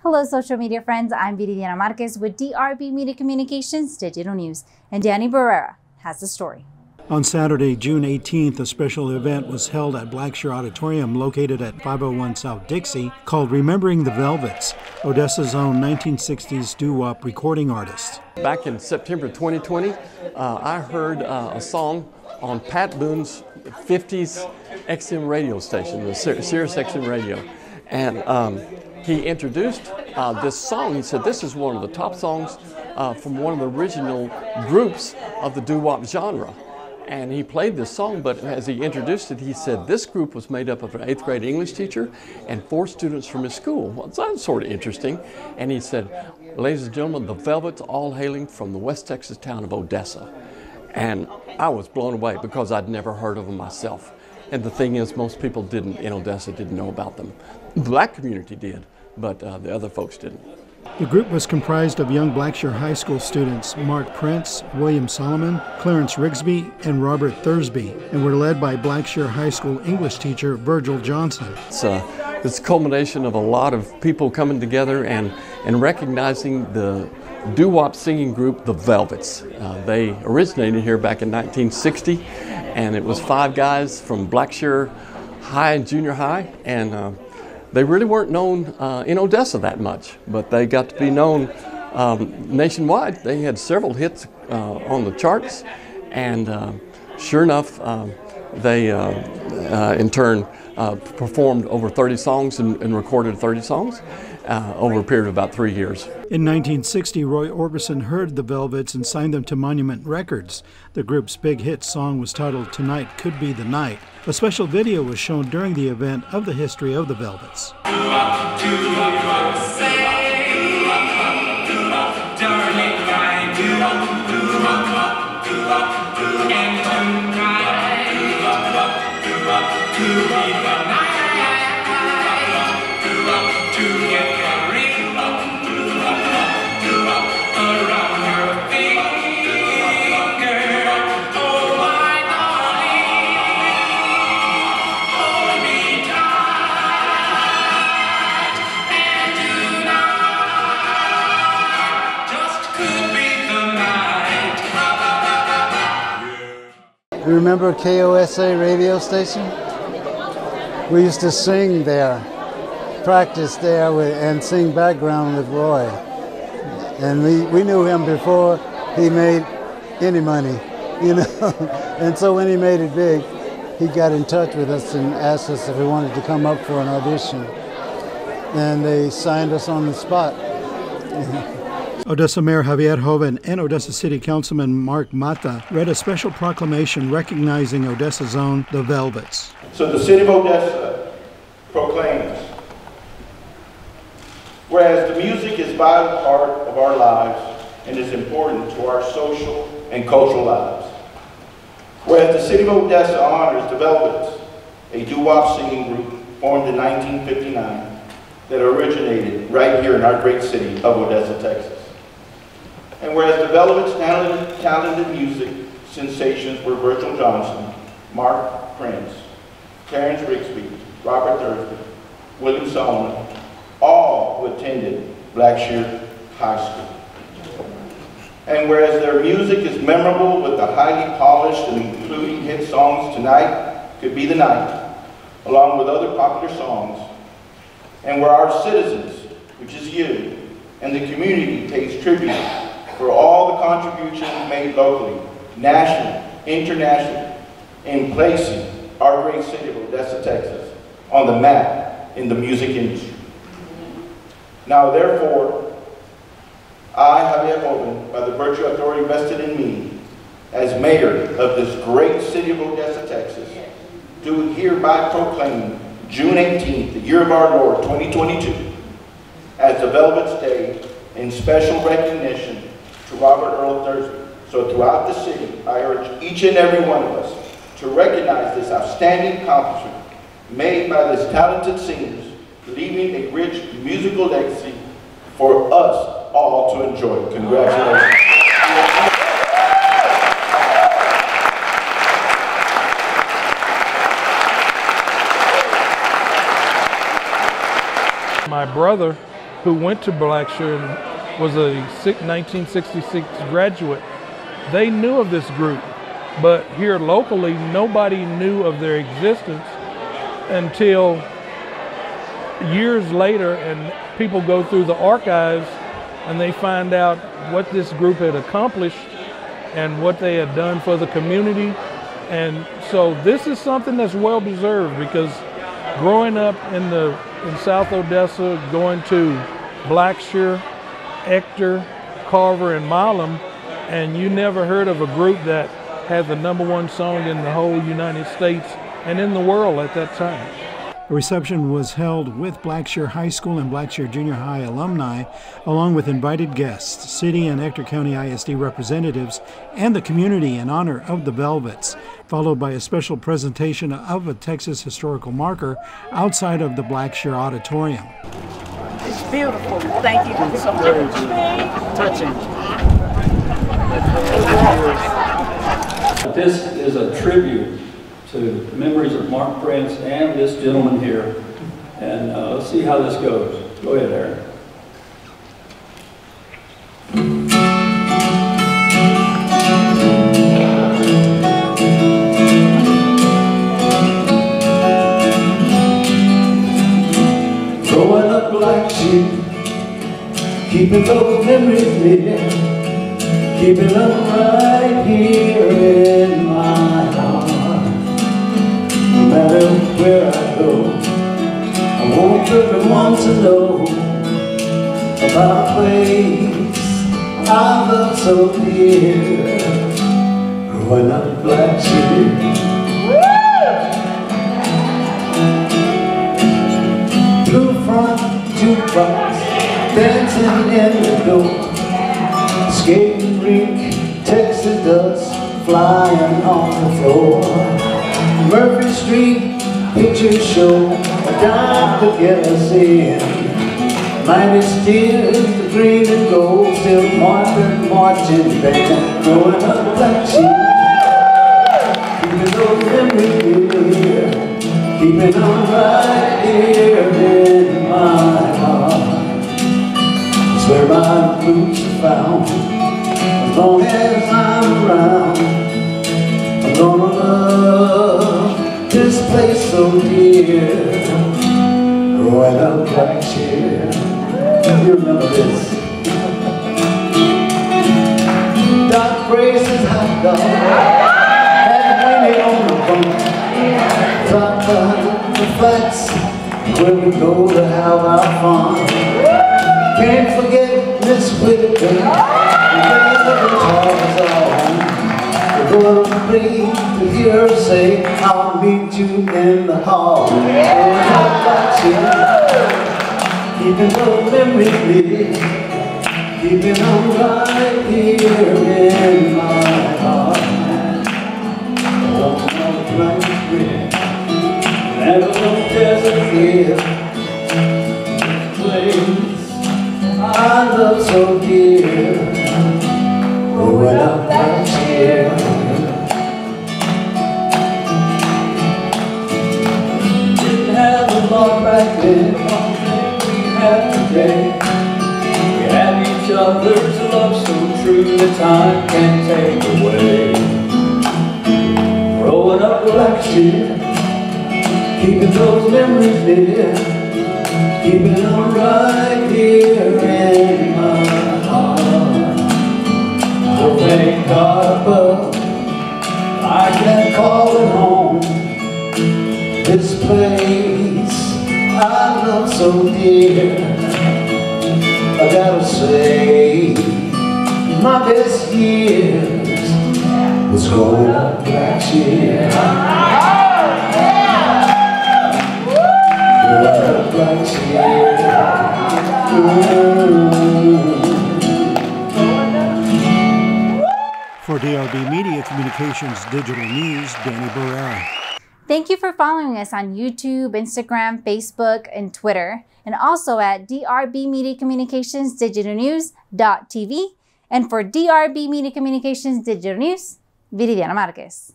Hello, social media friends. I'm Viridiana Marquez with DRB Media Communications Digital News, and Danny Barrera has the story. On Saturday, June 18th, a special event was held at Blackshear Auditorium located at 501 South Dixie called Remembering the Velvets, Odessa's own 1960s doo-wop recording artist. Back in September 2020, I heard a song on Pat Boone's 50s XM radio station, the Sirius XM radio, and he introduced this song. He said, this is one of the top songs from one of the original groups of the doo-wop genre. And he played this song, but as he introduced it, he said this group was made up of an 8th grade English teacher and 4 students from his school. Well, that's sort of interesting. And he said, ladies and gentlemen, the Velvets, all hailing from the West Texas town of Odessa. And I was blown away because I'd never heard of them myself. And the thing is, most people in Odessa didn't know about them. The black community did, but the other folks didn't. The group was comprised of young Blackshear High School students Mark Prince, William Solomon, Clarence Rigsby, and Robert Thursby, and were led by Blackshear High School English teacher Virgil Johnson. It's a culmination of a lot of people coming together and recognizing the doo-wop singing group, the Velvets. They originated here back in 1960, and it was 5 guys from Blackshear High and Junior High, and they really weren't known in Odessa that much, but they got to be known nationwide. They had several hits on the charts, and sure enough, they in turn performed over 30 songs and recorded 30 songs over a period of about 3 years. In 1960, Roy Orbison heard the Velvets and signed them to Monument Records. The group's big hit song was titled Tonight Could Be the Night. A special video was shown during the event of the history of the Velvets. You remember KOSA radio station? We used to sing there, practice there and sing background with Roy. And we knew him before he made any money, you know. And so when he made it big, he got in touch with us and asked us if we wanted to come up for an audition. And they signed us on the spot. Odessa Mayor Javier Joven and Odessa City Councilman Mark Mata read a special proclamation recognizing Odessa's own, the Velvets. So the City of Odessa proclaims, whereas the music is a vital part of our lives and is important to our social and cultural lives. Whereas the City of Odessa honors the Velvets, a doo-wop singing group formed in 1959 that originated right here in our great city of Odessa, Texas. And whereas the Velvets' talented music sensations were Virgil Johnson, Mark Prince, Clarence Rigsby, Robert Thursby, William Solomon, all who attended Blackshear High School. And whereas their music is memorable with the highly polished and including hit songs Tonight Could Be the Night, along with other popular songs, and where our citizens, which is you, and the community pays tribute for all the contributions made locally, nationally, internationally, in placing our great city of Odessa, Texas, on the map in the music industry. Now, therefore, I, Javier Joven, by the virtue of authority vested in me, as mayor of this great city of Odessa, Texas, do hereby proclaim June 18th, the year of our Lord, 2022, as the Velvets Day in special recognition to Robert Earl Thursby. So throughout the city, I urge each and every one of us to recognize this outstanding accomplishment made by this talented singers, leaving a rich musical legacy for us all to enjoy. Congratulations. My brother who went to Blackshear and was a 1966 graduate, they knew of this group. But here locally, nobody knew of their existence until years later, and people go through the archives and they find out what this group had accomplished and what they had done for the community. And so this is something that's well deserved, because growing up in South Odessa, going to Blackshear, Ector, Carver, and Milam, and you never heard of a group that had the #1 song in the whole United States and in the world at that time. A reception was held with Blackshear High School and Blackshear Junior High alumni, along with invited guests, city and Ector County ISD representatives, and the community in honor of the Velvets, followed by a special presentation of a Texas historical marker outside of the Blackshear Auditorium. It's beautiful. Thank you so much. Touching. This is a tribute to memories of Mark Prince and this gentleman here. And let's see how this goes. Go ahead, Aaron. Growing up Blackshear, keeping those memories living, keeping them right here in my heart. No matter where I go, I want everyone to know about a place I love so dear. Growing up Blackshear. Blue front jukebox, dancing in the door, skating rink, Texas dust flying on the floor. Murphy Street picture show, a dime to get us in. Midas tears, the green and gold, still marching band. Growing up Blackshear, keeping those memories here, keeping them right here in my heart. It's where my roots are found. As long as I'm around, I'm gonna love this place so dear. Growing up Blackshear. You remember this? Doc Grace's hot dog had Winnie on the bunk. Top of the flats where we go to have our fun. Can't forget Miss Whitaker, the days of the guitars on. We're going to please to hear her say, I'll meet you in the hall. Keeping those memories live, keeping them right here in my heart. Never gonna desert place I love so dear. Growing up Blackshear. Didn't have a lot back then, one thing we had today. We had each other's love so true that time can't take away. Growing up Blackshear, keeping those memories dear, keeping them right here in my heart. Oh, thank God above, I can call it home. This place I love so dear. I gotta say, my best years was growing up Blackshear. For DRB Media Communications Digital News, Danny Barrera. Thank you for following us on YouTube, Instagram, Facebook, and Twitter, and also at DRB Media Communications Digital News.tv. And for DRB Media Communications Digital News, Viridiana Marquez.